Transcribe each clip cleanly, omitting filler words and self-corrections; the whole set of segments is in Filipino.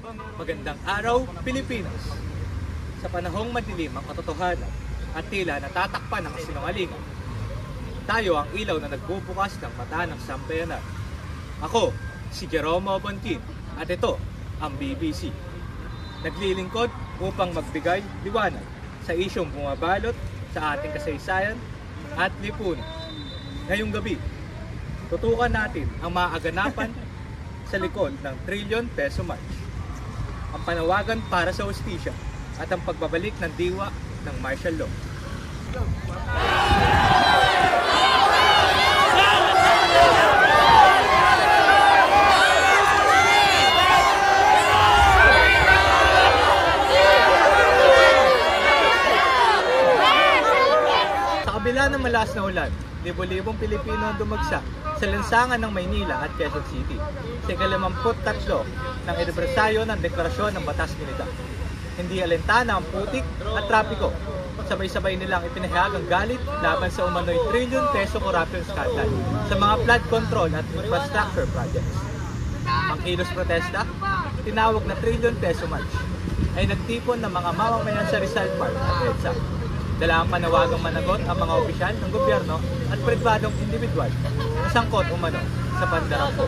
Magandang araw, Pilipinas! Sa panahong madilim ang katotohanan at tila natatakpan ng kasinungalingan, tayo ang ilaw na nagbubukas ng mata ng sambayanan. Ako, si Jeromo Bontin, at ito ang BBC. Naglilingkod upang magbigay liwanag sa isyong bumabalot sa ating kasaysayan at lipunan. Ngayong gabi, tutukan natin ang maaganapan sa likod ng Trillion Peso March, ang panawagan para sa hustisya at ang pagbabalik ng diwa ng martial law. Sa kabila ng malakas na ulan, libo-libong Pilipino ang dumagsa sa lansangan ng Maynila at Quezon City sa ika-53 ng anibersaryo ng Deklarasyon ng Batas Militar. Hindi alintana ang putik at trapiko. Sabay-sabay nilang ipinahayag ang galit laban sa umano'y trillion peso corruption scandal sa mga flood control at infrastructure projects. Ang kilos protesta, tinawag na Trillion Peso March, ay nagtipon ng mga mamamayan sa Rizal Park at EDSA. Dala ang panawagang managot ang mga opisyal ng gobyerno at pribadong individual na sangkot umano sa pandarangko.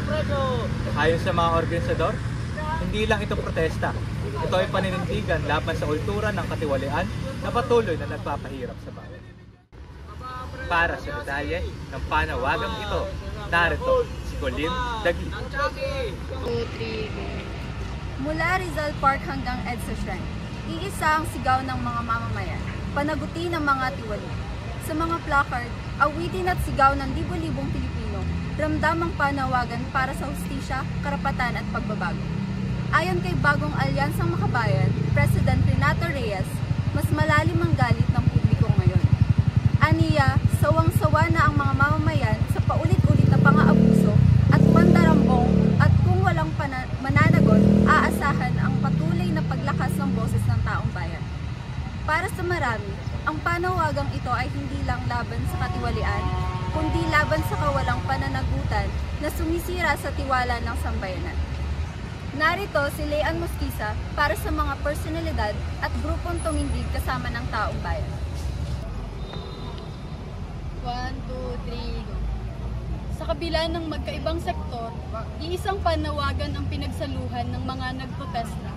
Ayon sa mga organisador, hindi lang ito protesta. Ito ay paninindigan laban sa kultura ng katiwalian na patuloy na nagpapahirap sa bayan. Para sa detalye ng panawagang ito, narito si Colin Dagli. Mula Rizal Park hanggang EDSA Shrine, iisa ang sigaw ng mga mamamayan, panaguti ng mga tiwali. Sa mga placard, awitin at sigaw ng libo-libong Pilipino, ramdam ang panawagan para sa hustisya, karapatan at pagbabago. Ayon kay Bagong Alyansang Makabayan, President Renato Reyes, mas malalim ang galit ng publiko ngayon. Aniya, sawang-sawa na ang mga mamamayan sa paulit-ulit na pang-aabuso at pandarambong, at kung walang mananagot, aasahan ang patuloy na paglakas ng boses ng taong bayan. Para sa marami, ang panawagang ito ay hindi lang laban sa katiwalian, kundi laban sa kawalang pananagutan na sumisira sa tiwala ng sambayanan. Narito si Leanne Mosquiza para sa mga personalidad at grupong tumindig kasama ng taong bayan. 1, 2, 3, go. Sa kabila ng magkaibang sektor, iisang panawagan ang pinagsaluhan ng mga nagprotesta,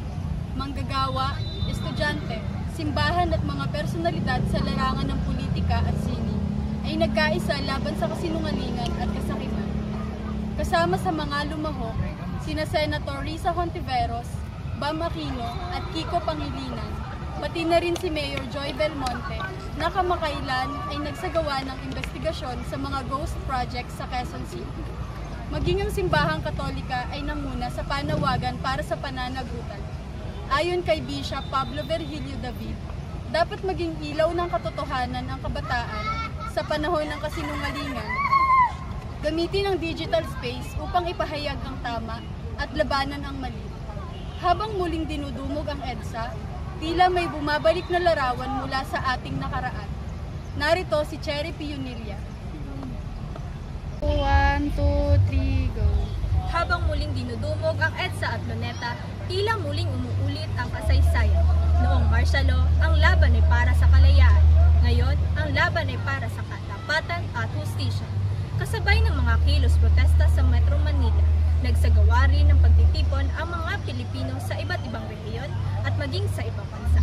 manggagawa, estudyante, simbahan at mga personalidad sa larangan ng politika at sining ay nagkaisa laban sa kasinungalingan at kasakiman. Kasama sa mga lumahok, sina Senator Risa Hontiveros, Bam Aquino at Kiko Pangilinan, pati na rin si Mayor Joy Belmonte na kamakailan ay nagsagawa ng investigasyon sa mga ghost projects sa Quezon City. Maging ang simbahang Katolika ay nanguna sa panawagan para sa pananagutan. Ayon kay Bishop Pablo Virgilio David, dapat maging ilaw ng katotohanan ang kabataan sa panahon ng kasinungalingan. Gamitin ang digital space upang ipahayag ang tama at labanan ang mali. Habang muling dinudumog ang EDSA, tila may bumabalik na larawan mula sa ating nakaraan. Narito si Cherry Pionilla. 1, 2, 3, go. Habang muling dinudumog ang EDSA at Luneta, tila muling umuulit ang kasaysayan. Noong martial law, ang laban ay para sa kalayaan. Ngayon, ang laban ay para sa katapatan at hustisya. Kasabay ng mga kilos protesta sa Metro Manila, nagsagawa rin ng pagtitipon ang mga Pilipino sa iba't ibang rehiyon at maging sa ibang bansa.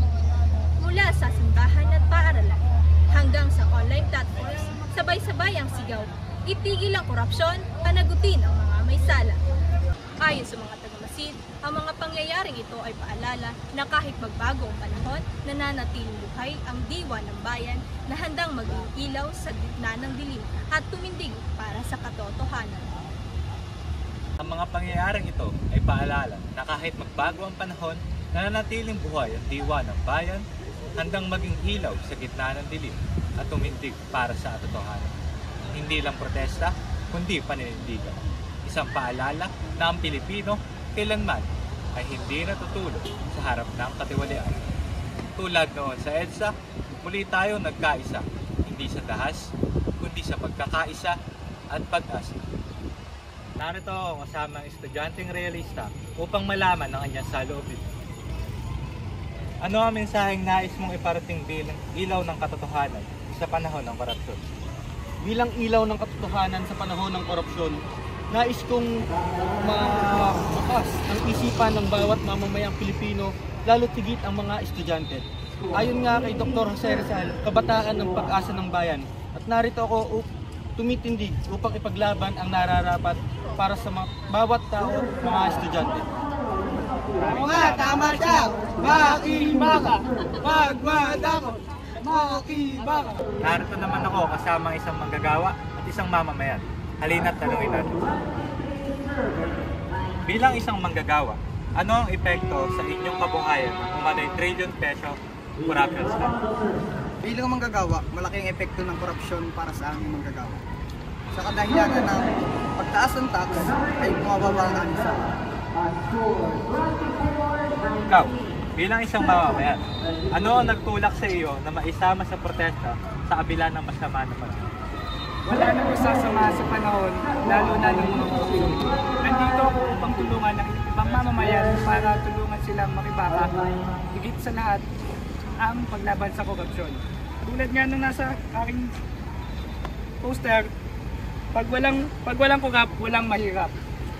Mula sa simbahan at paaralan hanggang sa online platforms, sabay-sabay ang sigaw, itigil ang korupsyon, panagutin ang mga may sala. Ayon sa mga tagamasid, ang mga pangyayaring ito ay paalala na kahit magbago ang panahon, nananatiling buhay ang diwa ng bayan na handang maging ilaw sa gitna ng dilim at tumindig para sa katotohanan. Ang mga pangyayaring ito ay paalala na kahit magbago ang panahon, nananatiling buhay ang diwa ng bayan, handang maging ilaw sa gitna ng dilim at tumindig para sa katotohanan. Hindi lang protesta, kundi paninindigan. Isang paalala na ang Pilipino kailanman ay hindi natutulog sa harap ng katiwalian. Tulad noon sa EDSA, muli tayo nagkaisa, hindi sa dahas, kundi sa pagkakaisa at pag-asa. Narito ako kasama ang estudyanteng realista upang malaman ang kanyang saloobin. Ano ang mensaheng nais mong iparating bilang ilaw ng katotohanan sa panahon ng korupsyon? Bilang ilaw ng katotohanan sa panahon ng korupsyon, nais kong mabukas ang isipan ng bawat mamamayang Pilipino, lalo't higit ang mga estudyante. Ayon nga kay Dr. Jose Rizal, kabataan ng pag-asa ng bayan, at narito ako tumitindig upang ipaglaban ang nararapat para sa bawat tao, mga estudyante. Tama siya! Makibaka! Magmadako! Makibaka! Narito naman ako kasama ang isang manggagawa at isang mamamayan. Halina't tanungin natin. Bilang isang manggagawa, ano ang epekto sa inyong kabuhayan ng umano'y trillion peso corruption scam? Bilang manggagawa, malaking epekto ng korupsyon para sa aming manggagawa. Sa kadahilanan ng pagtaas ng tax ay bumababa ang aming sahod. Ikaw, bilang isang mamamayan, ano ang nagtulak sa iyo na maisama sa protesta sa kabila ng masama na panahon? Wala nang masasama sa panahon, lalo na ng mga korupsyon. Nandito ako upang tulungan ng ibang mamamayan para tulungan silang makibaka. Higit sa lahat, ang paglaban sa korupsyon. Tulad nga nung nasa aking poster, pag walang kurap, walang mahirap.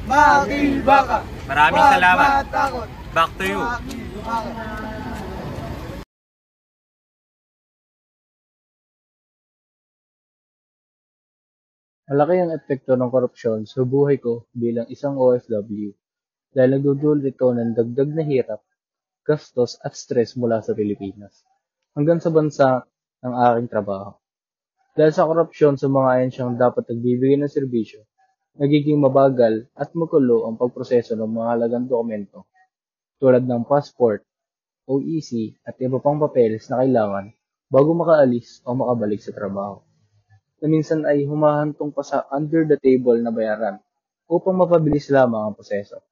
Makibaka! Maraming salamat. Magmatakot! Back to you. Makibaka! Malaki ang epekto ng korupsyon sa buhay ko bilang isang OFW dahil nagdudulot ito ng dagdag na hirap, gastos at stress mula sa Pilipinas hanggang sa bansa ng aking trabaho. Dahil sa korupsyon sa mga ahensyang dapat nagbibigay ng serbisyo, nagiging mabagal at magulo ang pagproseso ng mga halagang dokumento tulad ng passport, OEC at iba pang papeles na kailangan bago makaalis o makabalik sa trabaho, na minsan ay humahantong pa sa under the table na bayaran upang mapabilis lamang ang proseso.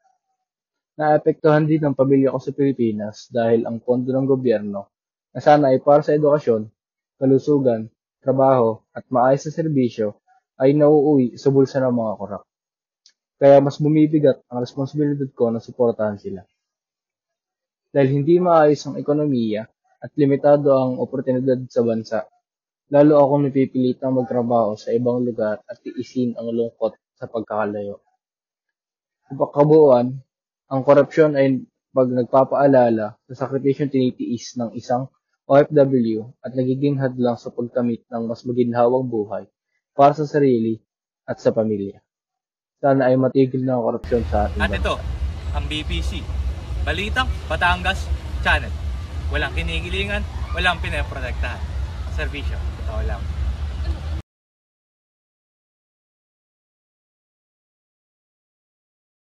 Naapektuhan din ang pamilya ko sa Pilipinas dahil ang pondo ng gobyerno na sana ay para sa edukasyon, kalusugan, trabaho at maayos na serbisyo ay nauuwi sa bulsa ng mga korap. Kaya mas bumibigat ang responsibilidad ko na suportahan sila. Dahil hindi maayos ang ekonomiya at limitado ang oportunidad sa bansa, lalo akong napipilitang magtrabaho sa ibang lugar at tiisin ang lungkot sa pagkakalayo. Sa pagkabuuan, ang korupsyon ay nagpapaalala sa sakripisyong tinitiis ng isang OFW at nagiging hadlang sa pagkamit ng mas maginhawang buhay para sa sarili at sa pamilya. Sana ay matigil na ang korupsyon sa ating At bansa. ito, ang BBC, Balitang Batangas Channel. Walang kinikilingan, walang pinaprotektahan. Serbisyo, totoo lang.